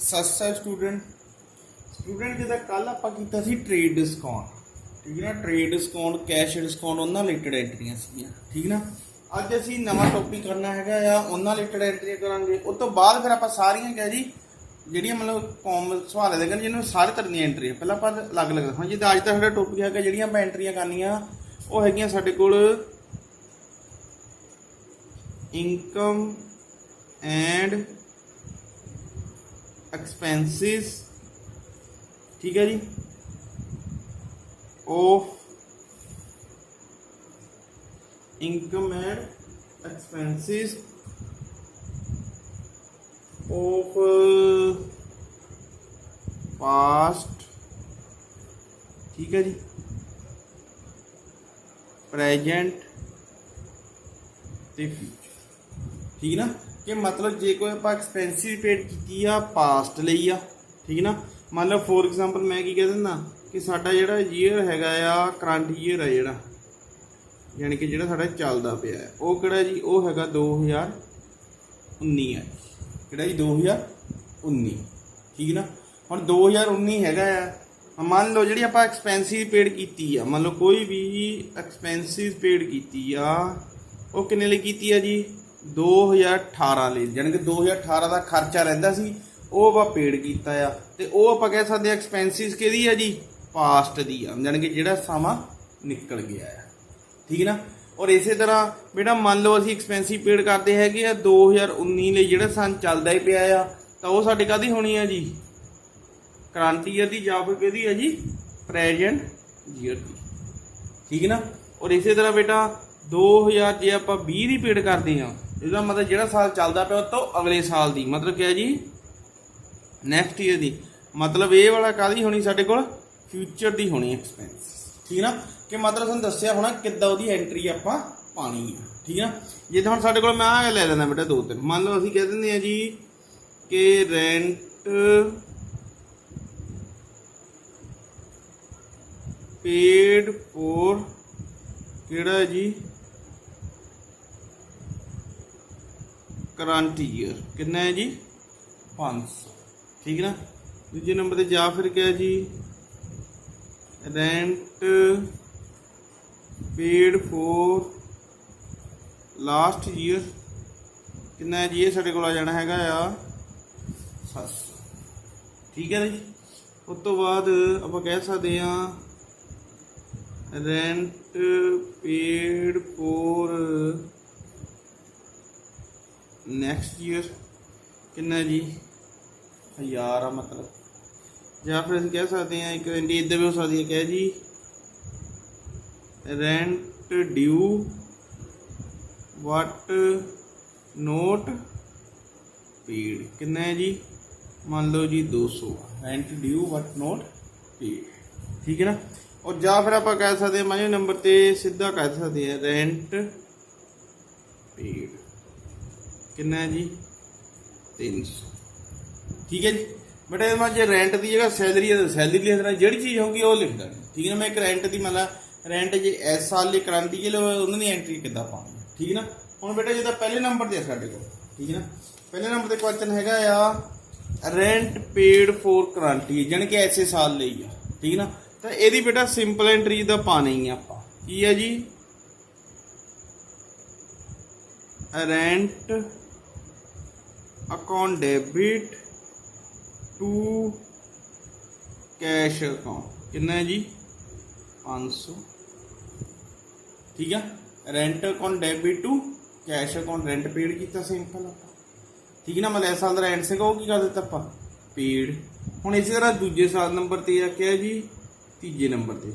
ਸਸਤਾ ਸਟੂਡੈਂਟ ਜਿੱਦਾਂ ਕੱਲ ਆਪਾਂ ਕੀਤਾ ਸੀ ਟ੍ਰੇਡ ਡਿਸਕਾਊਂਟ, ਠੀਕ ਹੈ ਨਾ। ਟ੍ਰੇਡ ਡਿਸਕਾਊਂਟ, ਕੈਸ਼ ਡਿਸਕਾਊਂਟ, ਉਹਨਾਂ ਰਿਲੇਟਡ ਐਂਟਰੀਆਂ ਸੀਗੀਆਂ, ਠੀਕ ਨਾ। ਅੱਜ ਅਸੀਂ ਨਵਾਂ ਟੌਪਿਕ ਕਰਨਾ ਹੈਗਾ ਆ, ਉਹਨਾਂ ਰਿਲੇਟਡ ਐਂਟਰੀਆਂ ਕਰਾਂਗੇ। ਉਸ ਤੋਂ ਬਾਅਦ ਫਿਰ ਆਪਾਂ ਸਾਰੀਆਂ ਕਹਿ ਜੀ ਜਿਹੜੀਆਂ ਮਤਲਬ ਕਾਮਨ ਸਵਾਲ ਦੇ ਜਿਹਨੂੰ ਸਾਰੇ ਤਰ੍ਹਾਂ ਦੀਆਂ ਐਂਟਰੀਆਂ ਪਹਿਲਾਂ ਆਪਾਂ ਅਲੱਗ-ਅਲੱਗ ਹੁਣ ਜਿੱਦਾਂ ਅੱਜ ਦਾ ਸਾਡਾ ਟੌਪਿਕ ਹੈਗਾ ਜਿਹੜੀਆਂ ਆਪਾਂ ਐਂਟਰੀਆਂ ਕਰਨੀਆਂ ਉਹ ਹੈਗੀਆਂ ਸਾਡੇ ਕੋਲ ਇਨਕਮ ਐਂਡ ਐਕਸਪੈਂਸਿਸ, ठीक है जी, of income and expenses of past, ठीक है जी, प्रेजेंट ते फ्यूचर, ठीक ना। कि मतलब जे कोई आप एक्सपेंसिस पेड की पास्ट ਲਈ ਆ, ठीक ना। ਮੰਨ ਲਓ ਫੋਰ ਐਗਜ਼ਾਮਪਲ ਮੈਂ ਕੀ ਕਹਿ ਦਿੰਦਾ ਕਿ ਸਾਡਾ ਜਿਹੜਾ ਈਅਰ ਹੈਗਾ ਆ ਕਰੰਟ ਈਅਰ ਆ ਜਿਹੜਾ ਯਾਨੀ ਕਿ ਜਿਹੜਾ ਸਾਡਾ ਚੱਲਦਾ ਪਿਆ ਉਹ ਕਿਹੜਾ ਜੀ, ਉਹ ਹੈਗਾ 2019 ਹੈ। ਕਿਹੜਾ ਜੀ 2019, ਠੀਕ ਨਾ। ਹੁਣ 2019 ਹੈਗਾ ਆ, ਮੰਨ ਲਓ ਜਿਹੜੀ ਆਪਾਂ ਐਕਸਪੈਂਸਿਸ ਪੇਡ ਕੀਤੀ ਆ, ਮੰਨ ਲਓ ਕੋਈ ਵੀ ਐਕਸਪੈਂਸਿਸ ਪੇਡ ਕੀਤੀ ਆ ਉਹ ਕਿੰਨੇ ਲਈ ਕੀਤੀ ਆ ਜੀ 2018 ਲਈ, ਯਾਨੀ ਕਿ 2018 ਦਾ ਖਰਚਾ ਰਹਿੰਦਾ ਸੀ ਉਹ ਆਪਾਂ ਪੇਡ ਕੀਤਾ ਆ। ਤੇ ਉਹ ਆਪਾਂ ਕਹਿ ਸਕਦੇ ਆ ਐਕਸਪੈਂਸਿਸ ਕਿਹਦੀ ਆ ਜੀ, ਪਾਸਟ ਦੀ ਆ, ਯਾਨੀ ਕਿ ਜਿਹੜਾ ਸਮਾਂ ਨਿਕਲ ਗਿਆ ਆ, ਠੀਕ ਨਾ। ਔਰ ਇਸੇ ਤਰ੍ਹਾਂ ਬੇਟਾ ਮੰਨ ਲਓ ਅਸੀਂ ਐਕਸਪੈਂਸਿਸ ਪੇਡ ਕਰਦੇ ਹੈਗੇ ਆ 2019 ਲਈ ਜਿਹੜਾ ਸਨ ਚੱਲਦਾ ਹੀ ਪਿਆ ਆ, ਤਾਂ ਉਹ ਸਾਡੇ ਕਾਹਦੀ ਹੋਣੀ ਆ ਜੀ, ਕਰੰਟ ਈਅਰ ਦੀ ਜਾਂ ਫਿਰ ਕਿਹਦੀ ਆ ਜੀ, ਪ੍ਰੈਜੈਂਟ ਈਅਰ ਦੀ, ਠੀਕ ਨਾ। ਔਰ ਇਸੇ ਤਰ੍ਹਾਂ ਬੇਟਾ 2000 ਜੇ ਆਪਾਂ 20 ਦੀ ਪੇਡ ਕਰਦੇ ਆ, ਇਹਦਾ ਮਤਲਬ ਜਿਹੜਾ ਸਾਲ ਚੱਲਦਾ ਪਿਆ ਉਹ ਤੋਂ ਅਗਲੇ ਸਾਲ ਦੀ, ਮਤਲਬ ਕਿਹਾ ਜੀ ਨੈਕਸਟ ਈਅਰ ਦੀ, मतलब ये वाला काहदी होनी साडे कोल फ्यूचर दी होनी एक्सपेंस, ठीक ना। कि मतलब तुहानूं दस्सिया होना किद्दां ओहदी एंट्री आपां पानी है, ठीक ना। जे हुण साडे कोल मैं आ ले लेना बेटा दो तीन, मान लो असीं कह दिंदे आ जी कि रेंट पेड फॉर किहड़ा जी करंट ईयर कितना है जी 500, ठीक ना। दूजे नंबर पर या फिर क्या जी rent paid for last year कितना जी, ये साढ़े को आ जाना हैगा आ 700, ठीक है ना जी। उस तो बाद आप कह सकते हैं rent paid for next year कितना जी 1000 आ, मतलब या फिर ਅਸੀਂ कह सकते हैं एक एंट्री इधर भी हो सकती है, कह जी rent due but not paid कितना है जी, मान लो जी 200 rent due but not paid, ठीक है ना। और या फिर आप कह सकते हैं पंजे नंबर ते सीधा कह सकते हैं रेंट पेड कितना है जी 300, ठीक है जी। बट मैं जो रेंट की जगह सैलरी है सैलरी लिख देना, जी चीज़ होगी वो लिख देनी, ठीक है ना। मैं एक रेंट की मतलब रेंट जे इस साल लिए करंट की उन्होंने एंट्री किद्दां पानी, ठीक है ना। हुण बेटा जिद्दां पहले नंबर ते साडे कोल, ठीक है ना, पहले नंबर ते क्वेश्चन हैगा आ रेंट पेड फॉर करंट यानी कि ऐसे साल ਲਈ आ, ठीक है ना। तो यदि बेटा सिंपल एंट्री जिद्दां पानी है आपां की है जी rent account debit to cash account कितना है जी 500, ठीक है। Rent account debit to cash account rent paid किया सिंपल आप, ठीक है ना। मतलब इस साल का रेंट से वो की कर दिता आप पेड। हुण इसी तरह दूजे साल नंबर ते आख्या जी तीजे नंबर ते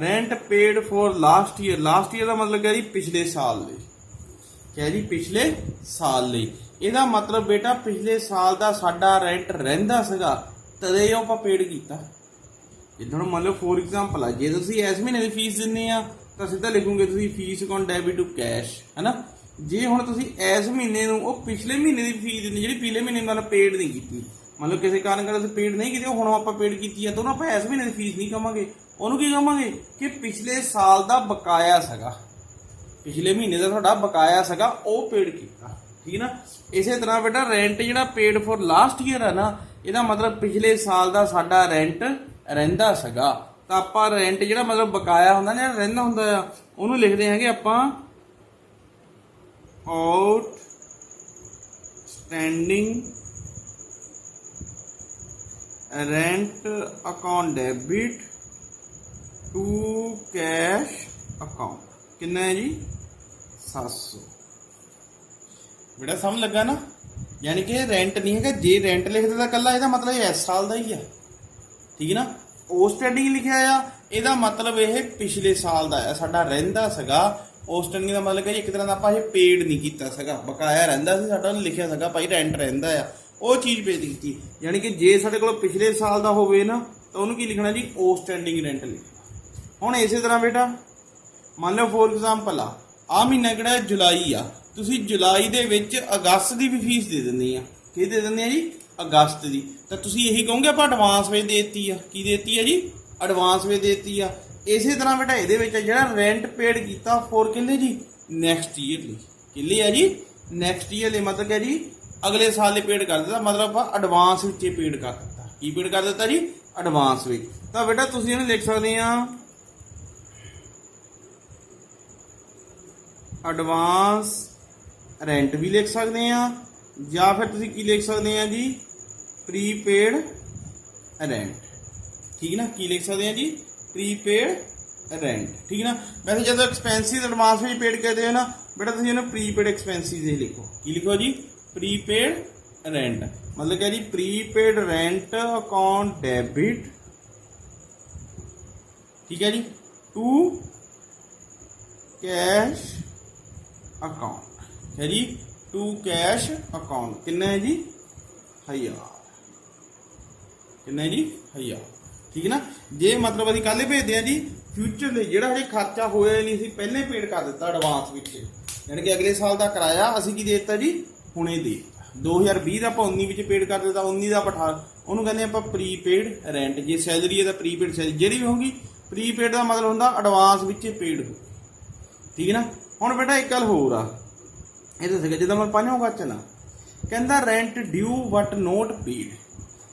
rent paid for last year, last year का मतलब क्या जी पिछले साल ले, क्या जी पिछले साल ले। ਇਹਦਾ मतलब बेटा पिछले साल का साडा रेंट रहिंदा सीगा तदे ਉਹ ਆਪਾਂ पेड ਕੀਤਾ। ਜਿੱਦਾਂ ਹੁਣ ਮੰਨ ਲਓ ਫੋਰ ਐਗਜ਼ਾਮਪਲ ਆ ਜੇ ਤੁਸੀਂ ਇਸ ਮਹੀਨੇ ਦੀ ਫੀਸ ਦਿੰਦੇ ਆ ਤਾਂ ਸਿੱਧਾ ਲਿਖੋਗੇ ਤੁਸੀਂ fees account debit to cash, ਹੈ ਨਾ। ਜੇ ਹੁਣ ਤੁਸੀਂ ਇਸ ਮਹੀਨੇ ਨੂੰ ਉਹ ਪਿਛਲੇ ਮਹੀਨੇ ਦੀ ਫੀਸ ਦਿੰਦੇ ਜਿਹੜੀ ਪਿਛਲੇ ਮਹੀਨੇ ਨਾਲ ਪੇਡ ਨਹੀਂ ਕੀਤੀ, ਮੰਨ ਲਓ ਕਿਸੇ ਕਾਰਨ ਕਰਕੇ ਤੁਸੀਂ ਪੇਡ ਨਹੀਂ ਕੀਤੀ ਹੁਣ ਆਪਾਂ ਪੇਡ ਕੀਤੀ ਆ ਤਾਂ ਉਹਨੂੰ ਆਪਾਂ ਇਸ ਮਹੀਨੇ ਦੀ ਫੀਸ ਨਹੀਂ ਕਵਾਂਗੇ, ਉਹਨੂੰ ਕੀ ਕਵਾਂਗੇ ਕਿ ਪਿਛਲੇ ਸਾਲ ਦਾ ਬਕਾਇਆ ਸੀਗਾ, पिछले महीने का तुहाडा बकाया सगा वो पेड किया, ठीक है ना। इस तरह बेटा रेंट जो पेड फॉर लास्ट ईयर है ना ਇਹਦਾ ਮਤਲਬ ਪਿਛਲੇ ਸਾਲ ਦਾ ਸਾਡਾ ਰੈਂਟ ਰਹਿੰਦਾ ਸੀਗਾ। ਤਾਂ ਆਪਾਂ ਰੈਂਟ ਜਿਹੜਾ ਮਤਲਬ ਬਕਾਇਆ ਹੁੰਦਾ ਨਾ, ਰਹਿੰਦਾ ਹੁੰਦਾ ਆ, ਉਹਨੂੰ ਲਿਖਦੇ ਹੈਗੇ ਆਪਾਂ outstanding rent account debit to cash account. कितना है जी 700। बेटा समझ लगा ना, यानी कि रेंट नहीं है, जे रेंट लिख देता कला ਇਹਦਾ मतलब इस साल ਦਾ ਹੀ ਆ, ठीक है ना। ਆਊਟਸਟੈਂਡਿੰग ਲਿਖਿਆ ਆ, ਇਹਦਾ मतलब ਇਹ ਪਿਛਲੇ ਸਾਲ ਦਾ ਆ, ਸਾਡਾ ਰਹਿੰਦਾ ਸੀਗਾ। ਆਊਟਸਟੈਂਡਿੰਗ ਦਾ मतलब ਕਿ ਇੱਕ ਤਰ੍ਹਾਂ ਦਾ ਆਪਾਂ ਇਹ ਪੇਡ ਨਹੀਂ ਕੀਤਾ ਸੀਗਾ, ਬਕਾਇਆ ਰਹਿੰਦਾ ਸੀ ਸਾਡਾ, ਲਿਖਿਆ ਸੀਗਾ ਭਾਈ ਰੈਂਟ ਰਹਿੰਦਾ ਆ, ਉਹ ਚੀਜ਼ ਪੇ ਕੀਤੀ। ਯਾਨੀ ਕਿ ਜੇ ਸਾਡੇ ਕੋਲ ਪਿਛਲੇ ਸਾਲ ਦਾ ਹੋਵੇ ਨਾ ਤਾਂ ਉਹਨੂੰ ਕੀ ਲਿਖਣਾ ਜੀ, ਆਊਟਸਟੈਂਡਿੰਗ ਰੈਂਟ ਲਿਖਣਾ। ਹੁਣ ਇਸੇ ਤਰ੍ਹਾਂ ਬੇਟਾ ਮੰਨ ਲਓ ਫੋਰ ਐਗਜ਼ਾਮਪਲ ਆ ਮਹੀਨਾ ਕਿਹੜਾ ਜੁਲਾਈ ਆ, ਤੁਸੀਂ ਜੁਲਾਈ ਦੇ ਵਿੱਚ ਅਗਸਤ ਦੀ ਵੀ ਫੀਸ ਦੇ ਦਿੰਦੇ ਆ। ਕੀ ਦੇ ਦਿੰਦੇ ਆ ਜੀ, ਅਗਸਤ ਦੀ। ਤਾਂ ਤੁਸੀਂ ਇਹੀ ਕਹੋਗੇ ਆਪਾਂ ਐਡਵਾਂਸ ਵਿੱਚ ਦੇ ਦਿੱਤੀ ਆ। ਕੀ ਦੇ ਦਿੱਤੀ ਆ ਜੀ, ਐਡਵਾਂਸ ਵਿੱਚ ਦੇ ਦਿੱਤੀ ਆ। ਇਸੇ ਤਰ੍ਹਾਂ ਬੇਟਾ ਇਹਦੇ ਵਿੱਚ ਜਿਹੜਾ ਰੈਂਟ ਪੇਡ ਕੀਤਾ ਫੋਰ ਕਿੰਨੇ ਜੀ, ਨੈਕਸਟ ਈਅਰ ਲਈ। ਕਿੰਨੇ ਆ ਜੀ, ਨੈਕਸਟ ਈਅਰ ਲਈ, ਮਤਲਬ ਕਿ ਜੀ ਅਗਲੇ ਸਾਲ ਲਈ ਪੇਡ ਕਰ ਦਿੱਤਾ, ਮਤਲਬ ਆਪਾਂ ਐਡਵਾਂਸ ਵਿੱਚ ਪੇਡ ਕਰ ਦਿੱਤਾ। ਕੀ ਪੇਡ ਕਰ ਦਿੱਤਾ ਜੀ, ਐਡਵਾਂਸ ਵਿੱਚ। ਤਾਂ ਬੇਟਾ ਤੁਸੀਂ ਇਹਨੂੰ ਲਿਖ ਸਕਦੇ ਆ ਐਡਵਾਂਸ ਰੈਂਟ ਵੀ ਲਿਖ ਸਕਦੇ ਆ, ਜਾਂ ਫਿਰ ਤੁਸੀਂ ਕੀ ਲਿਖ ਸਕਦੇ ਆ ਜੀ, ਪ੍ਰੀਪੇਡ ਰੈਂਟ। ਠੀਕ ਨਾ, ਕੀ ਲਿਖ ਸਕਦੇ ਆ ਜੀ, ਪ੍ਰੀਪੇਡ ਰੈਂਟ। ਠੀਕ ਨਾ। ਵੈਸੇ ਜਦੋਂ ਐਕਸਪੈਂਸਿਸ ਐਡਵਾਂਸ ਵਿੱਚ ਪੇਡ ਕਰਦੇ ਹੋ ਨਾ ਬੇਟਾ, ਤੁਸੀਂ ਇਹਨੂੰ ਪ੍ਰੀਪੇਡ ਐਕਸਪੈਂਸਿਸ ਹੀ ਲਿਖੋ। ਕੀ ਲਿਖੋ ਜੀ, ਪ੍ਰੀਪੇਡ ਰੈਂਟ। मतलब क्या जी, प्रीपेड रेंट अकाउंट डेबिट, ठीक है जी, टू कैश अकाउंट है जी, टू कैश अकाउंट। कितना है जी, 1000। कितना है जी, 1000। ठीक है ना। जे मतलब अभी कल भेजते हैं जी फ्यूचर में जो हजे खर्चा होया नहीं सी पहले पेड कर दिता एडवांस विच, यानी कि अगले साल का किराया असी की दे दिता जी, हुणे दे 2020 का ਆਪਾਂ 19 ਵਿੱਚ पेड कर दिता, 19 ਦਾ ਆਪਾਂ ਉਹਨੂੰ ਕਹਿੰਦੇ ਆਪਾਂ ਪ੍ਰੀਪੇਡ ਰੈਂਟ। ਜੇ ਸੈਲਰੀ ਹੈ ਤਾਂ ਪ੍ਰੀਪੇਡ ਸੈਲਰੀ ਜਿਹੜੀ ਵੀ ਹੋਊਗੀ, ਪ੍ਰੀਪੇਡ ਦਾ ਮਤਲਬ ਹੁੰਦਾ ਐਡਵਾਂਸ ਵਿੱਚ ਪੇਡ ਹੋ। ਠੀਕ ਹੈ ਨਾ। ਹੁਣ ਬੇਟਾ ਇੱਕ ਗੱਲ ਹੋਰ ਆ, ਇਹ ਦੱਸੇਗਾ ਜਿੱਦਾਂ ਮੈਂ ਪੰਜਵਾਂ ਕੁਐਸਚਨ ਆ, ਕਹਿੰਦਾ rent due but not paid.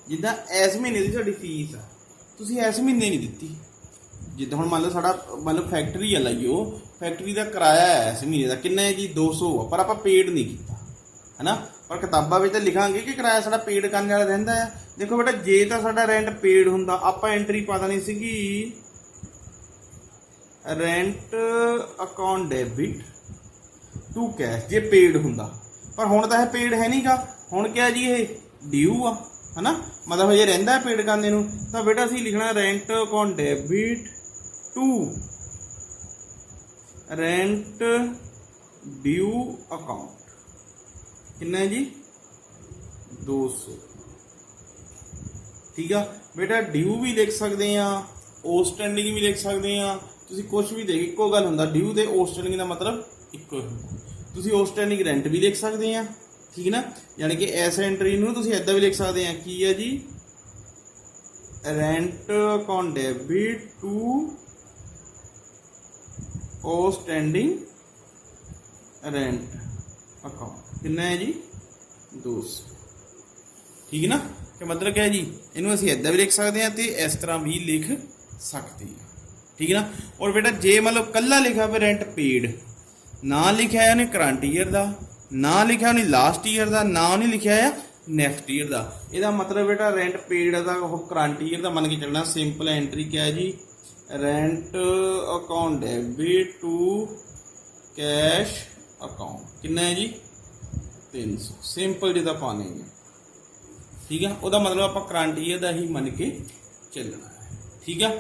ਜਿੱਦਾਂ ਇਸ ਮਹੀਨੇ ਦੀ ਸਾਡੀ ਫੀਸ ਆ, ਤੁਸੀਂ ਇਸ ਮਹੀਨੇ ਨਹੀਂ ਦਿੱਤੀ। ਜਿੱਦਾਂ ਹੁਣ ਮੰਨ ਲਓ ਸਾਡਾ ਮਤਲਬ ਫੈਕਟਰੀ ਆ ਲਾਈਓ, ਫੈਕਟਰੀ ਦਾ ਕਿਰਾਇਆ ਹੈ ਇਸ ਮਹੀਨੇ ਦਾ ਕਿੰਨਾ ਹੈ ਜੀ, 200 ਆ, ਪਰ ਆਪਾਂ ਪੇਡ ਨਹੀਂ ਕੀਤਾ है ना। पर किताबों में तो लिखांगे कि किराया साडा पेड करने वाला रहिंदा है। देखो बेटा जे तो साडा रेंट पेड हुंदा आपां एंट्री पा देनी सीगी rent account debit to cash, जे पेड हुंदा। पर हुण तां इह पेड है नहीं गा, हुण क्या जी ये ड्यू आ, है ना, मतलब जे रहिंदा है पेड करने नूं, तां बेटा असीं लिखना rent account debit to rent due account. कितना है जी, 200। ठीक है बेटा, ड्यू भी लिख सकते हैं, आउटस्टैंडिंग भी लिख सकते हैं, तुसीं कुछ भी देख इक्को गल हुंदा, ड्यू ते आउटस्टैंडिंग का मतलब इक्को हुंदा। तुसीं आउटस्टैंडिंग रेंट भी लिख सकते हैं, ठीक है ना, यानी कि इस एंट्री नूं तुसीं इदां भी लिख सकते हैं की है जी, rent account debit to outstanding rent account. कितना है जी, 200। ठीक है ना। कि मतलब क्या है जी, इनू असीं इदां भी लिख सकते हैं तो इस तरह भी लिख सकते हैं। ठीक है ना। और बेटा जे मतलब कल्ला लिखा पे रेंट पेड, ना लिखा है उन्हें करंट ईयर का, ना लिखा उन्हें लास्ट ईयर का, ना उन्हें लिखा है नैक्सट ईयर का, ਇਹਦਾ मतलब बेटा रेंट पेड का ਉਹ करंट ईयर का मन के चलना। सिंपल एंट्री क्या है जी, rent account debit to cash account. कितना है जी, 300। सिंपल जिदा पाने हैं। ठीक है, ਉਹਦਾ मतलब ਆਪਾਂ करंट ईयर का ही मन के चलना है। ठीक है।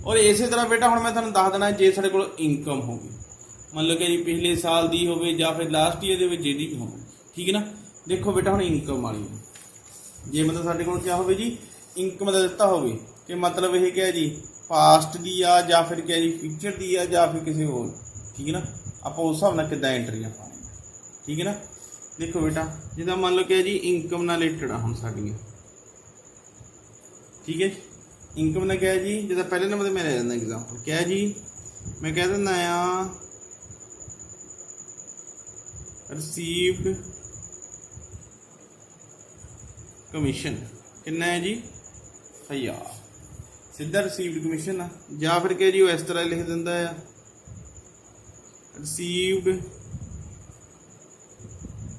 और इस तरह बेटा हम मैं ਤੁਹਾਨੂੰ ਦੱਸ ਦੇਣਾ, ਜੇ ਸਾਡੇ ਕੋਲ इनकम होगी, मान लो कि जी पिछले साल की हो या फिर लास्ट ईयर के जेदी भी हो। ठीक है ना। देखो बेटा हम इनकम वाली जे मतलब साढ़े को क्या हो जी, इनकम का दिता हो कि मतलब यह क्या जी, पास्ट की आ या फिर क्या जी फ्यूचर की आ या फिर किसी होर। ठीक है ना। आप उस हिसाब से किदा एंट्रियां पाने। ठीक है ना। देखो बेटा जिदा मान लो क्या जी इनकम नाल रिलेटेड आ हम साडियां। ठीक है, इनकम ना क्या है जी, जिदा पहले नंबर मैं ले लेना एग्जाम्पल क्या है जी, मैं कह दिंदा आ रिसीव्ड कमीशन। कितना है जी 1000 सीधा रिसीव्ड कमीशन आ। या फिर क्या जी वो इस तरह लिख दिंदा है received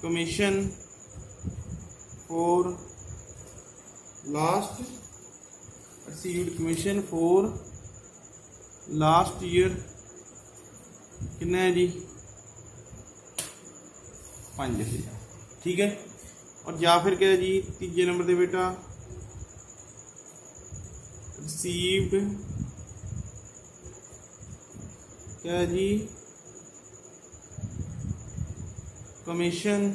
commission for last received commission for last year कितना है जी 5000। ठीक है। और या फिर क्या है जी तीजे नंबर पे बेटा रिसीव्ड क्या है जी कमीशन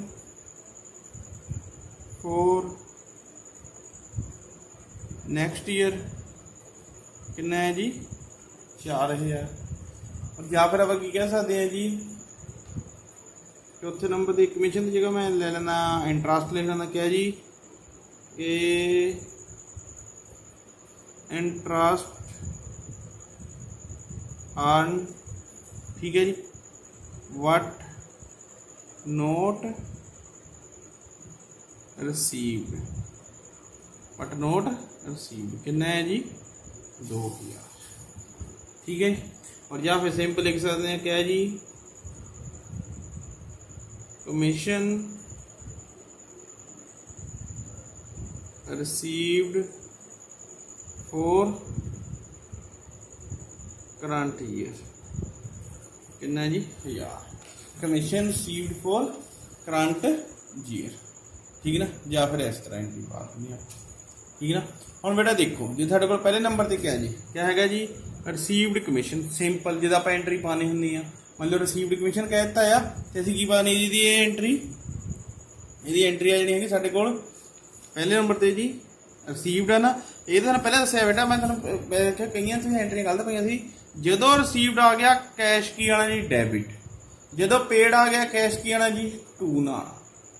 फॉर नेक्स्ट ईयर कितना है जी 4000। और या फिर आप की कह सकते हैं जी चौथे नंबर की कमीशन की जगह मैं ले लेना इंटरस्ट लिख लेना क्या जी कि इंटरस्ट अर्न ठीक है जी but not received but not received कितना है जी 2000। ठीक है। और या फिर सिंपल लिख सकते हैं क्या है जी commission received for current year कितना जी 1000 commission received for current year. ठीक है ना। या फिर इस तरह एंट्री पा देनी ठीक है ना। हम बेटा देखो जो थाडे कोल पहले नंबर ते क्या है जी रिसीव्ड कमीशन सिंपल जो आप एंट्री पानी होंगी आ मतलब रिसीव्ड कमीशन कह दिता आ तो असीं की पानी जी एंट्री ये एंट्री आ जी है साडे कोल पहले नंबर ते जी रिसीव्ड है ना ये तो पहले दसिया बेटा मैं देखा कई एंट्रियां गलत पई जो रिसीव्ड आ गया कैश की आना जी डेबिट जो पेड आ गया कैश की आना जी टू ना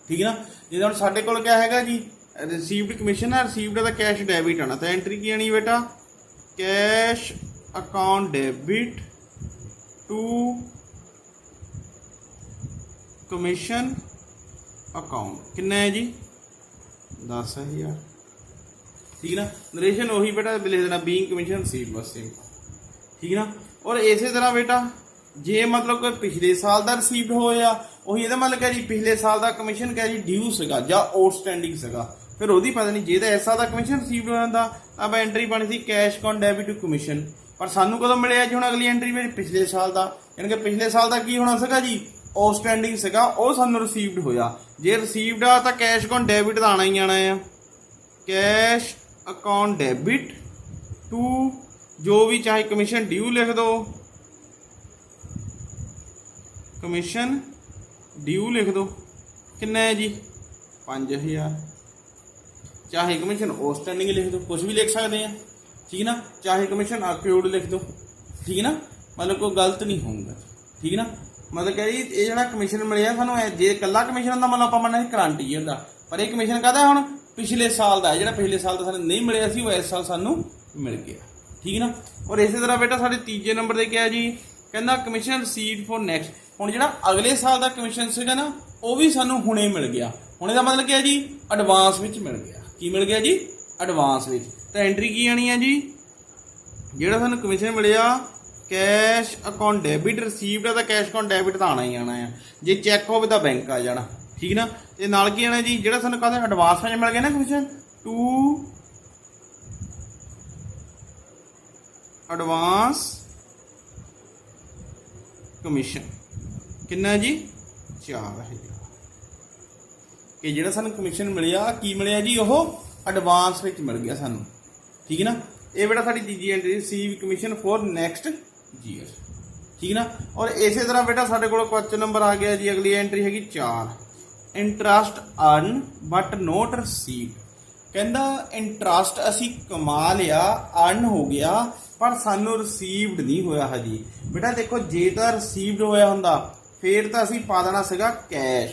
ठीक है ना। जो हम साडे कोल क्या है जी रिसीव्ड कमीशन है रिसीव्ड का कैश डेबिट आना तो एंट्री की आनी बेटा cash account debit to commission account कितना है जी 10,000। ठीक है ना। नरेशन वही बेटा लिख देना बीइंग कमीशन रिसीव बस सिंपल ठीक है ना। और इस तरह बेटा जे मतलब कोई पिछले साल का रिसीव्ड होया वही ये मतलब क्या जी पिछले साल का कमीशन क्या जी ड्यू सगा या आउटस्टैंडिंग सगा फिर वही पता नहीं जे इस साल का कमीशन रिसीव्ड हो जाता अब एंट्री पानी थी cash account debit to commission पर सानू कदों मिले जी हुण अगली एंट्री में पिछले साल का यानी कि पिछले साल का की होना सगा जी आउटस्टैंडिंग सगा वो सानू रिसीव्ड होया जे रिसीव्ड आ तो कैश अकाउंट डेबिट का आना ही आना है कैश अकाउंट डेबिट टू जो भी चाहे कमीशन ड्यू लिख दो कमीशन ड्यू लिख दो कितना है जी 5,000 चाहे कमीशन आउटस्टैंडिंग लिख दो कुछ भी लिख सकते हैं ठीक है ना चाहे कमीशन अक्यूर्ड लिख दो ठीक है ना मतलब कोई गलत नहीं होगा ठीक है ना। मतलब क्या जी ये जो कमीशन मिले सानू जे कला कमीशन का मतलब आप मनना करंट ईयर का पर यह कमीशन कहता हुण पिछले साल का जो पिछले साल का नहीं मिले सी वो इस साल सानू मिल गया ठीक है ना। और इस तरह बेटा साढ़े तीजे नंबर पर क्या जी कहना कमीशन रिसीव फॉर नैक्सट हुण जो अगले साल का कमीशन सीगा ना वो भी सानू हुणे मिल गया हुणे का मतलब क्या जी एडवांस में मिल गया की मिल गया जी एडवांस में तो एंट्री की आनी है जी जो सानू कमीशन मिलिया कैश अकाउंट डेबिट रिसीव्ड है तो कैश अकाउंट डेबिट तो आना ही आना है जे चैक हो तो बैंक आ जाना ठीक ना। तो नाल की आना जी जो सानू कहते एडवांस में मिल गया ना कमीशन टू एडवांस कमीशन कितना जी 4,000 कि जो सानू कमीशन मिलिया की मिलिया जी वो एडवांस में मिल गया सानू ठीक है ना। ये बेटा साडी तीजी entry receive commission for next year ठीक है ना। और इस तरह बेटा साडे कोल क्वेश्चन नंबर आ गया जी अगली एंट्री हैगी 4 interest earn but not receive कहंदा इंटरस्ट असी कमा लिया अर्न हो गया पर सानू रिसीव्ड नहीं होया हजी बेटा देखो जे तो रिसीव्ड होया हुंदा फिर तो असी पा देना सीगा कैश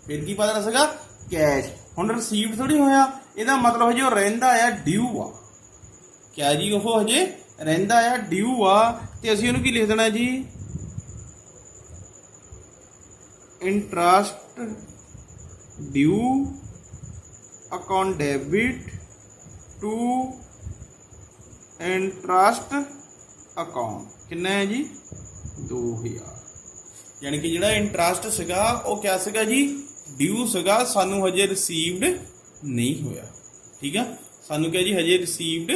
फिर की पा देना सीगा कैश हुण रिसीव्ड थोड़ी होया इहदा मतलब हजे रहिंदा आ ड्यू आ क्या जी वो हजे रहिंदा आ ड्यू आ ते असी उहनूं की लिख देना जी interest due account debit to interest account कितना है जी 2000। यानी कि जिहड़ा इंटरस्ट सीगा वो क्या सीगा जी ड्यू सीगा, सानू हजे रिसीवड नहीं होया। ठीक है, सानू क्या जी हजे रिसीवड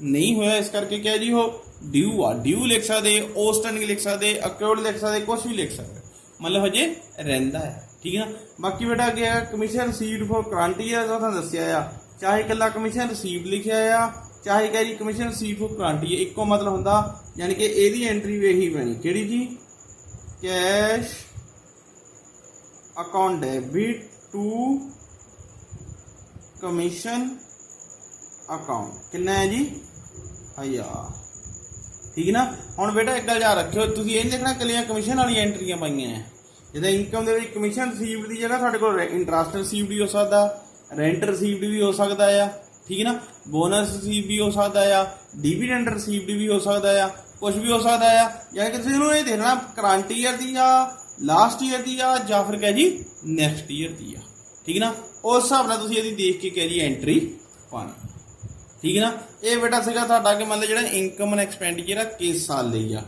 नहीं होया, इस करके क्या जी वो ड्यू आ। ड्यू लिख सकते, ओस्टनिंग लिख सकते, अक्योर्ड लिख सकते, कुछ भी लिख सकते, मतलब हजे रहिंदा है। ठीक है, बाकी बेटा अगे है commission received for current year का तुहानू दस्सिया आ, चाहे कला कमीशन रिसीवड लिखिया आ चाहे कह जी commission receive for current year, इक्को मतलब हुंदा। यानी कि ਇਹਦੀ एंट्री भी यही बनी किहड़ी जी cash account debit to commission account कितना है जी 1000। ठीक है ना। हुण बेटा एक गल याद रखियो, तुसीं ये नहीं लिखना कलियां कमीशन वाली एंट्रियां पाईयां है। जिद्दां इनकम दे विच कमीशन रिसीवड की जगह तुहाडे कोल इंटरस्ट रिसीवड भी हो सकदा, रेंट रिसीवड भी हो सकदा है। ठीक है ना, बोनस रिसीव भी हो सकता है, डिविडेंड रिसीवड भी हो सकता है, कुछ भी हो सकता है। यानी कि तुसीं ये देखना करंट ईयर की आ, लास्ट ईयर की आ, या फिर कह जी नैक्सट ईयर की आ। ठीक है ना, उस हिसाब नाल तुसीं इहदी देख के कह जी एंट्री पानी। ठीक है ना, ये बेटा सीगा तुहाडा कि मतलब जिहड़ा इनकम एंड एक्सपेंडिचर आ किस साल लई आ,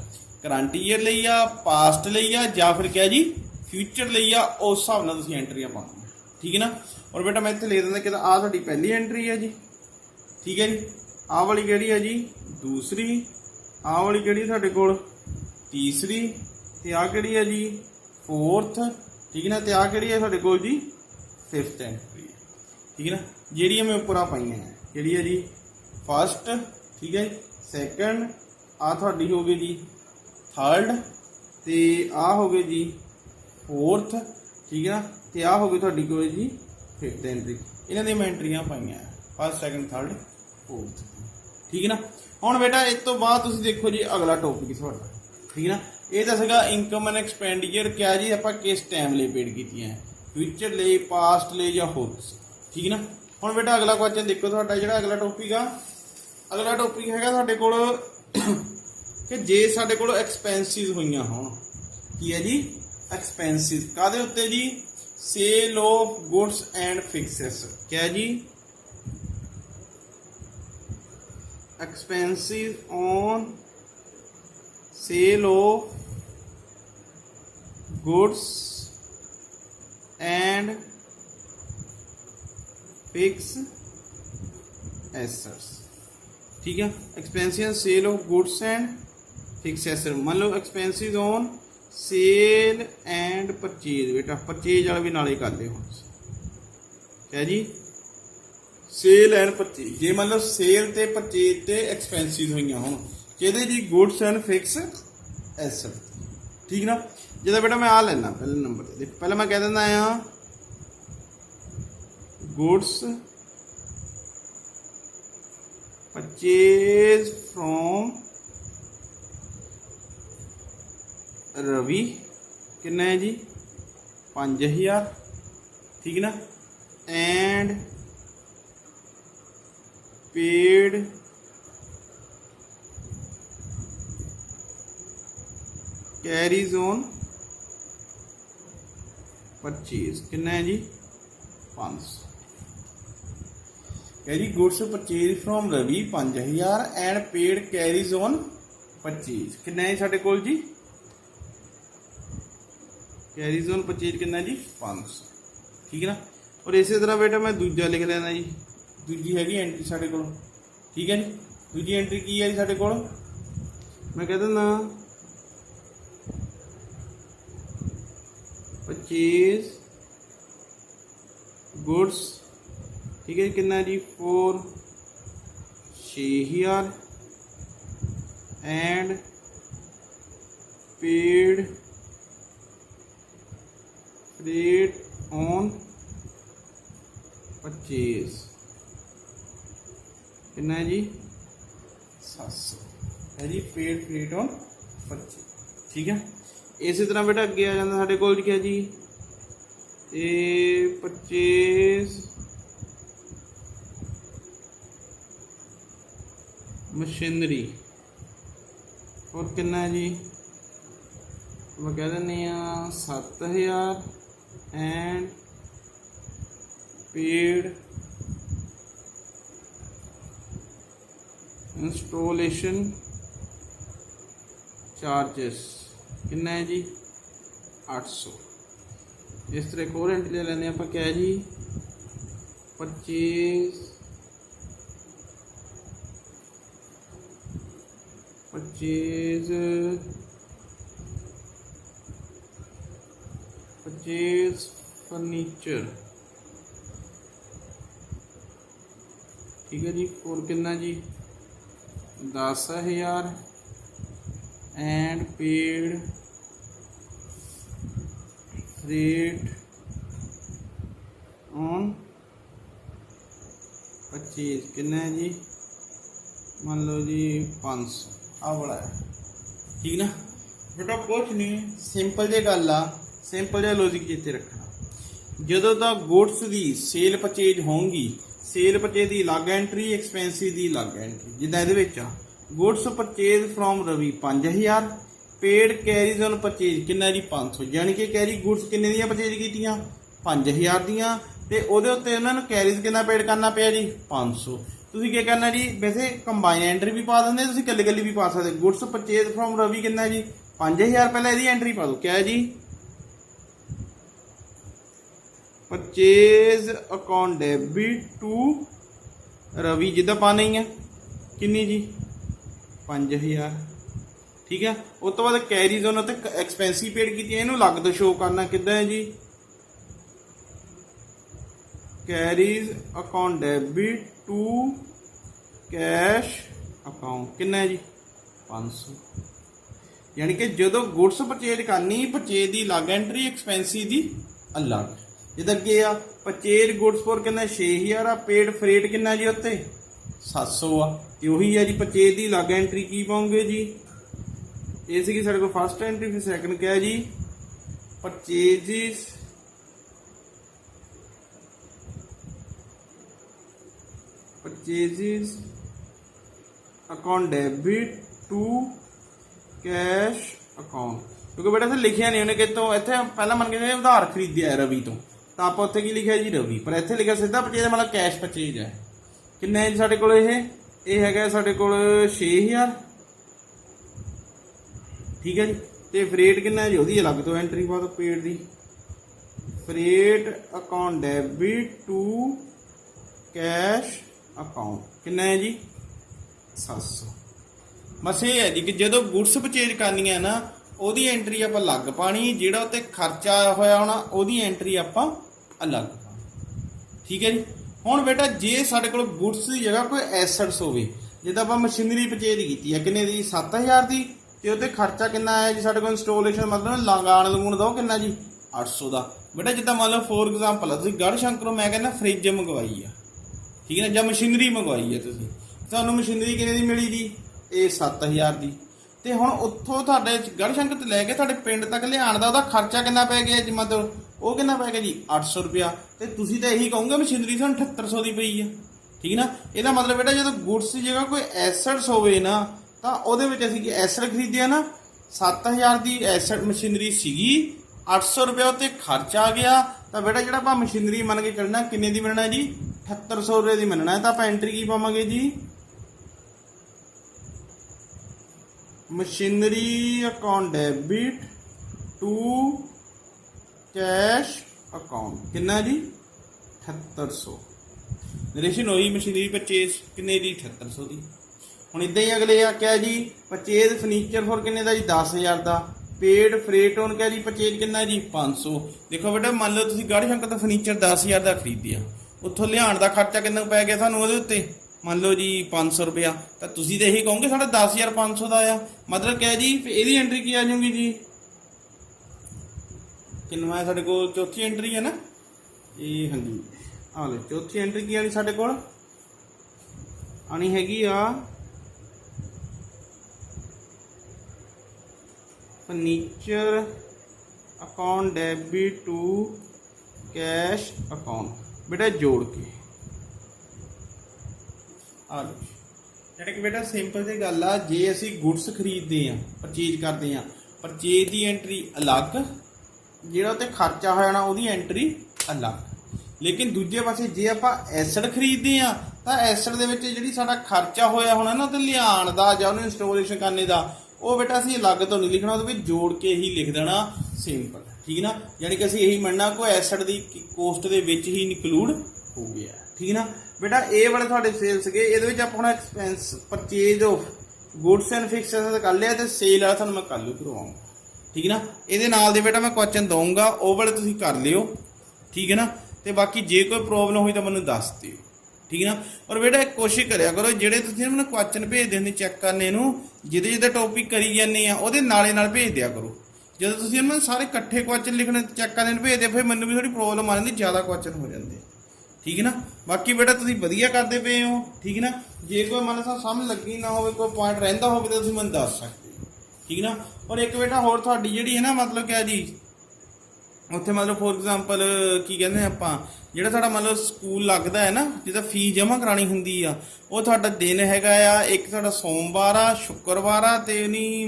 करंट ईयर लई आ, पास्ट लई आ, या फिर कह जी फ्यूचर लई आ, उस हिसाब नाल तुसीं एंट्रियां पाउणियां। ठीक है ना। और बेटा मैं इत्थे लिख दिंदा कि आ तुहाडी पहली एंट्री है जी। ठीक है जी, आ वाली किहड़ी है जी दूसरी, आ वाली किहड़ी साडे कोल तीसरी, ते आ किहड़ी है जी फोर्थ। ठीक है ना, ते आ किहड़ी है साडे कोल जी फिफ्थ एंट्री। ठीक है ना, जिहड़ियां मैं उपर आ पाईयां है किहड़ी है जी फस्ट। ठीक है, सैकेंड आ तुहाडी हो गई जी थर्ड, ते आ हो गई जी फोर्थ। ठीक है ना, ते आ हो गई तुहाडी कोल जी फिफ्थ एंट्री। इन्हां दी मैं एंट्रियां पाईयां फस्ट सैकेंड थर्ड फोर्थ। ठीक है ना। हुण बेटा इस तो बाद तुसीं देखो जी अगला टॉपिक तुहाडा। ठीक है ना, ये तो सीगा इनकम एंड एक्सपेंडिचर क्या जी आपां किस टाइम लई पेड कीतियां है, फ्यूचर लई, पास्ट लई या होर। ठीक है ना। हुण बेटा अगला क्वेश्चन देखो तुहाडा जिहड़ा अगला टॉपिक आ, अगला टॉपिक हैगा साडे कोल कि जे साडे कोल एक्सपेंसिस होईयां होण, की है जी एक्सपेंसिस काहदे उत्ते जी sale of goods and fixtures. क्या जी expenses on sale of goods and fixed assets। ठीक है, expenses sale of goods and fixed assets मान लो expenses on sale and purchase। बेटा परचेज वाला भी नाले कर दे हुण। क्या जी सेल एंड परचेज, जे मतलब सेल ते परचेज ते एक्सपेंसिस होईयां होण किहदे जी गुड्स एंड फिक्स एसेट। ठीक ना, जिद्दां बेटा मैं आ लेना पहले नंबर ते, पहले मैं कह दिंदा आ गुड्स परचेज फ्रॉम रवि कितना है जी 5000। ठीक ना, and paid carriage on purchase कितना है जी 500। Carry goods purchase from Ravi 5000 and paid carriage on purchase कितना है साडे कोल जी कैरीज ऑन परचेज कितना जी 500। ठीक है ना, और इसी तरह बेटा मैं दूजा लिख लेना जी, दूजी हैगी एंट्री साडे कोल। ठीक है जी, दूजी एंट्री की है जी साडे कोल, मैं कह दिंदा परचेज गुड्स। ठीक है, कितना जी 6000 and paid freight on purchase कितना है जी 700 है जी पेड फ्रेट ऑन परचेज। ठीक है, इसी तरह बेटा अगे आ जाता साडे कोल क्या जी ये परचेज मशीनरी और कितना है जी मैं कह दें 7000 एंड पेड इंस्टॉलेशन चार्जेस कितना है जी 800। इस तरह एक और एंट्री ले लेंगे आप, क्या है जी परचेज फर्नीचर, ठीक है जी। और कितना जी 10,000 and paid rate on purchase कितना है जी, मान लो जी 500। आ बड़ा है, ठीक ना बेटा, कुछ नहीं सिंपल जी गल आ, सिंपल जिहा लॉजिक जिते रखना। ਜਦੋਂ तक गुड्स की सेल परचेज होगी, सेल परचेज की अलग एंट्री, एक्सपेंसिव की अलग एंट्री। जिदा ये goods purchase from Ravi 5000, paid carriage on purchase कितना जी 500, यानी कि कैरी गुड्स किन्ने दी परचेज कीतियां 5000 दियां, ते ओहदे उत्ते उन्हां नूं कैरीज कितना पेड करना पिया जी 500। तुसीं क्या करना जी, वैसे कंबाइन एंट्री भी पा देंगे, तुसीं कल्ली कल्ली भी पा सकते। गुड्स परचेज फ्रॉम रवि कितना जी 5000, पहले इसकी एंट्री पा दो, क्या है जी purchase account debit to Ravi, जिदा पाना ही है किन्नी जी 5000, ठीक है। उस तो बाद कैरीज उन्होंने एक्सपेंसिव पेड की, इनू अलग तो शो करना किदा है जी carriage account debit to cash account कितना है जी 500। यानी कि जो गुड्स परचेज करनी, परचेज की अलग एंट्री, एक्सपेंसिव की अलग। जिद अगे आ परचेज गुड्स फॉर कितना 6000 आ, पेड फ्रेट कितना जी उत्ते 700 आ, तो उही है जी परचेज की अलग एंट्री की पाओगे जी। ये सी साढ़े को फर्स्ट एंट्री, फिर सैकंड क्या है जी purchases account debit to cash account, क्योंकि बेटा इतने लिखिया नहीं उन्हें कितों, इतने पहला मन के उधार खरीदिया है रवि तो आप उत्थे की लिखा जी रवि, पर इतने लिखा सीधा परचेज मतलब कैश परचेज है। किन्ना है जी साढ़े कोल ये है साढ़े कोल 6000, ठीक है जी। तो फ्रेट कितना है जी वही अलग तो एंट्री पा दो, पेड की freight account debit to cash account कितना है जी 700। बस ये है जी कि जो गुड्स परचेज करनी है ना, ਉਹਦੀ एंट्री आप अलग पानी, ਜਿਹੜਾ ਉੱਤੇ खर्चा होया होना ਉਹਦੀ एंट्री आप अलग पानी, ठीक है जी। ਹੁਣ बेटा जे ਸਾਡੇ ਕੋਲ गुड्स की जगह कोई एसट्स ਹੋਵੇ, ਜਿੱਦਾਂ ਆਪਾਂ मशीनरी परचेज की है किन्ने दी 7000 ਦੀ, ਤੇ ਉੱਤੇ खर्चा कितना है जी ਸਾਡੇ ਕੋਲ इंस्टॉलेशन मतलब लगान लगून दो कितना जी 800 ਦਾ। बेटा जिद्दां मान लो फॉर एग्जाम्पल है, ਤੁਸੀਂ गढ़शंकरों मैं कहना फ्रिज मंगवाई है, ठीक है ना, ਜਾਂ मशीनरी मंगवाई है, ਤੁਸੀਂ ਤੁਹਾਨੂੰ मशीनरी किन्ने दी मिली जी ये 7000 ਦੀ। ਤੇ ਹੁਣ ਉੱਥੋਂ ਤੁਹਾਡੇ ਗੜਸ਼ੰਕਰ ਤੋਂ ਲੈ ਕੇ ਤੁਹਾਡੇ ਪਿੰਡ ਤੱਕ ਲਿਆਉਣ ਦਾ ਉਹਦਾ ਖਰਚਾ ਕਿੰਨਾ ਪੈ ਗਿਆ ਜੀ, ਮਤਲਬ ਉਹ ਕਿੰਨਾ ਪੈ ਗਿਆ ਜੀ 800 ਰੁਪਿਆ। ਤੇ ਤੁਸੀਂ ਤਾਂ ਇਹੀ ਕਹੋਗੇ ਮਸ਼ੀਨਰੀ ਸਾਨੂੰ 7800 ਦੀ ਪਈ ਆ, ਠੀਕ ਨਾ। ਇਹਦਾ ਮਤਲਬ ਬੇਟਾ ਜਦੋਂ ਗੁੱਡਸ ਦੀ ਜਗ੍ਹਾ ਕੋਈ ਐਸਟਸ ਹੋਵੇ ਨਾ, ਤਾਂ ਉਹਦੇ ਵਿੱਚ ਅਸੀਂ ਐਸਟ ਖਰੀਦਿਆ ਨਾ 7000 ਦੀ ਐਸਟ ਮਸ਼ੀਨਰੀ ਸੀਗੀ, 800 ਰੁਪਿਆ ਉੱਤੇ ਖਰਚ ਆ ਗਿਆ, ਤਾਂ ਬੇਟਾ ਜਿਹੜਾ ਆਪਾਂ ਮਸ਼ੀਨਰੀ ਮੰਨ ਕੇ ਚੱਲਣਾ ਕਿੰਨੇ ਦੀ ਮੰਨਣਾ ਜੀ 7800 ਰੁਪਏ ਦੀ ਮੰਨਣਾ। ਤਾਂ ਆਪਾਂ ਐਂਟਰੀ ਕੀ ਪਾਵਾਂਗੇ ਜੀ machinery account debit to cash account कितना जी 7800। नरेशन हुई मशीनरी परचेज किन्ने दी 7800 की। हुण इदां ही अगले आ क्या जी परचेज फर्नीचर फॉर किन्ने दा जी 10000 का, पेड फ्रेट ऑन क्या जी परचेज कितना जी 500। देखो बेटा मान लो तुसीं गढ़शंकर तो फर्नीचर 10000 का खरीदिया, उत्थों लियाण का खर्चा कितना पै गया सानूं ਉਹਦੇ ਉੱਤੇ मान लो जी 500 रुपया, तो तुसीं तो यही कहोगे साढ़ा 10500 का आया, मतलब क्या जी यदी एंट्री की आ जाऊगी जी किन्ना है साढ़े को चौथी एंट्री है ना ये, हाँ जी आ लो चौथी एंट्री की आनी साढ़े को आनी हैगी आ furniture account debit to cash account बेटा जोड़ के आ लो। यानी कि बेटा सिंपल जी गल आ, जे असी गुड्स खरीदते हैं परचेज करते हैं, परचेज की एंट्री अलग, जो खर्चा होना वो एंट्री अलग। ਲੇਕਿਨ ਦੂਜੇ ਪਾਸੇ ਜੇ ਆਪਾਂ ਐਸਿਡ ਖਰੀਦਦੇ ਆ ਤਾਂ ਐਸਿਡ ਦੇ ਵਿੱਚ ਜਿਹੜੀ ਸਾਡਾ ਖਰਚਾ ਹੋਇਆ ਹੋਣਾ ਨਾ ਤੇ ਲਿਆਉਣ ਦਾ ਜਾਂ ਉਹਨੂੰ ਇੰਸਟਾਲੇਸ਼ਨ ਕਰਨੇ ਦਾ, ਉਹ ਬੇਟਾ ਅਸੀਂ ਅਲੱਗ ਤੋਂ ਨਹੀਂ ਲਿਖਣਾ, ਉਹਦੇ ਵਿੱਚ ਜੋੜ ਕੇ ਹੀ ਲਿਖ ਦੇਣਾ ਸਿੰਪਲ, ਠੀਕ ਨਾ। ਯਾਨੀ ਕਿ ਅਸੀਂ ਇਹੀ ਮੰਨਣਾ ਕੋਈ ਐਸਿਡ ਦੀ ਕੋਸਟ ਦੇ ਵਿੱਚ ਹੀ ਇਨਕਲੂਡ ਹੋ ਗਿਆ, ਠੀਕ ਨਾ ਬੇਟਾ। ਇਹ ਵਾਲੇ ਤੁਹਾਡੇ ਸੇਲਸ ਗਏ, ਇਹਦੇ ਵਿੱਚ ਆਪਾਂ ਹੁਣ expense purchase of goods and fixtures ਕਰ ਲਿਆ ਤੇ ਸੇਲ ਵਾਲਾ ਤੁਹਾਨੂੰ ਮੈਂ ਕੱਲ੍ਹ ਨੂੰ ਕਰਵਾਉਂਗਾ, ਠੀਕ ਨਾ। ਇਹਦੇ ਨਾਲ ਦੇ ਬੇਟਾ ਮੈਂ ਕੁਐਸਚਨ ਦਊਂਗਾ, ਉਹ ਵਾਲੇ ਤੁਸੀਂ ਕਰ ਲਿਓ, ਠੀਕ ਹੈ ਨਾ। ਤੇ ਬਾਕੀ ਜੇ ਕੋਈ ਪ੍ਰੋਬਲਮ ਹੋਈ ਤਾਂ ਮੈਨੂੰ ਦੱਸ ਦਿਓ, ਠੀਕ ਨਾ। ਔਰ ਬੇਟਾ ਕੋਸ਼ਿਸ਼ ਕਰਿਆ ਕਰੋ ਜਿਹੜੇ ਤੁਸੀਂ ਮੈਨੂੰ ਕੁਐਸਚਨ ਭੇਜਦੇ ਹੁੰਦੇ ਚੈੱਕ ਕਰਨੇ ਨੂੰ, ਜਿਹਦੇ ਜਿਹਦੇ ਟੌਪਿਕ ਕਰੀ ਜਾਂਦੇ ਆ ਉਹਦੇ ਨਾਲੇ ਨਾਲ ਭੇਜ ਦਿਆ ਕਰੋ। ਜਦੋਂ ਤੁਸੀਂ ਇਹਨਾਂ ਸਾਰੇ ਇਕੱਠੇ ਕੁਐਸਚਨ ਲਿਖਣੇ ਚੈੱਕ ਕਰਨੇ ਨੂੰ ਭੇਜਦੇ, ਫਿਰ ਮੈਨੂੰ ਵੀ ਥੋੜੀ ਪ੍ਰੋਬਲਮ ਆ ਜਾਂਦੀ, ਜ਼ਿਆਦਾ ਕੁਐਸਚਨ ਹੋ ਜਾਂਦੇ, ਠੀਕ ਹੈ ਨਾ। ਬਾਕੀ ਬੇਟਾ ਤੁਸੀਂ ਵਧੀਆ ਕਰਦੇ ਪਏ ਹੋ, ਠੀਕ ਨਾ। ਜੇ ਕੋਈ ਮੰਨ ਲਓ ਸਮਝ ਲੱਗੀ ਨਾ ਹੋਵੇ, ਕੋਈ ਪੁਆਇੰਟ ਰਹਿੰਦਾ ਹੋਵੇ ਤਾਂ ਤੁਸੀਂ ਮੈਨੂੰ ਦੱਸ ਸਕਦੇ ਹੋ, ਠੀਕ ਨਾ। ਔਰ ਇੱਕ ਬੇਟਾ ਹੋਰ ਤੁਹਾਡੀ ਜਿਹੜੀ ਹੈ ਨਾ ਮਤਲਬ ਕਿਆ ਜੀ, ਉੱਥੇ ਮਤਲਬ ਫੋਰ ਐਗਜ਼ਾਮਪਲ ਕੀ ਕਹਿੰਦੇ ਆਪਾਂ, ਜਿਹੜਾ ਸਾਡਾ ਮਤਲਬ ਸਕੂਲ ਲੱਗਦਾ ਹੈ ਨਾ, ਜਿਹਦਾ ਫੀਸ ਜਮ੍ਹਾਂ ਕਰਾਉਣੀ ਹੁੰਦੀ ਆ, ਉਹ ਤੁਹਾਡਾ ਦਿਨ ਹੈਗਾ ਆ, ਇੱਕ ਤੁਹਾਡਾ ਸੋਮਵਾਰ ਆ, ਸ਼ੁੱਕਰਵਾਰ ਆ, ਤੇ ਨਹੀਂ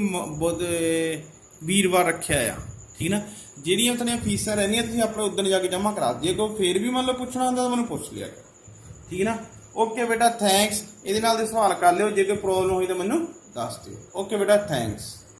ਵੀਰਵਾਰ ਰੱਖਿਆ ਆ, ਠੀਕ ਨਾ। ਜਿਹੜੀਆਂ ਤੁਹਾਡੀਆਂ ਫੀਸਾਂ ਰਹਿੰਦੀਆਂ ਤੁਸੀਂ ਆਪਣੇ ਉਦਣ ਜਾ ਕੇ ਜਮ੍ਹਾਂ ਕਰਾ ਦਿਓ। ਕੋਈ ਫੇਰ ਵੀ ਮੰਨ ਲਓ ਪੁੱਛਣਾ ਹੁੰਦਾ ਤਾਂ ਮੈਨੂੰ ਪੁੱਛ ਲਿਆ, ਠੀਕ ਨਾ। ਓਕੇ ਬੇਟਾ ਥੈਂਕਸ। ਇਹਦੇ ਨਾਲ ਦੇ ਸਵਾਲ ਕਰ ਲਿਓ, ਜੇ ਕੋਈ ਪ੍ਰੋਬਲਮ ਹੋਈ ਤਾਂ ਮੈਨੂੰ ਦੱਸ ਦਿਓ। ਓਕੇ ਬੇਟਾ ਥੈਂਕਸ।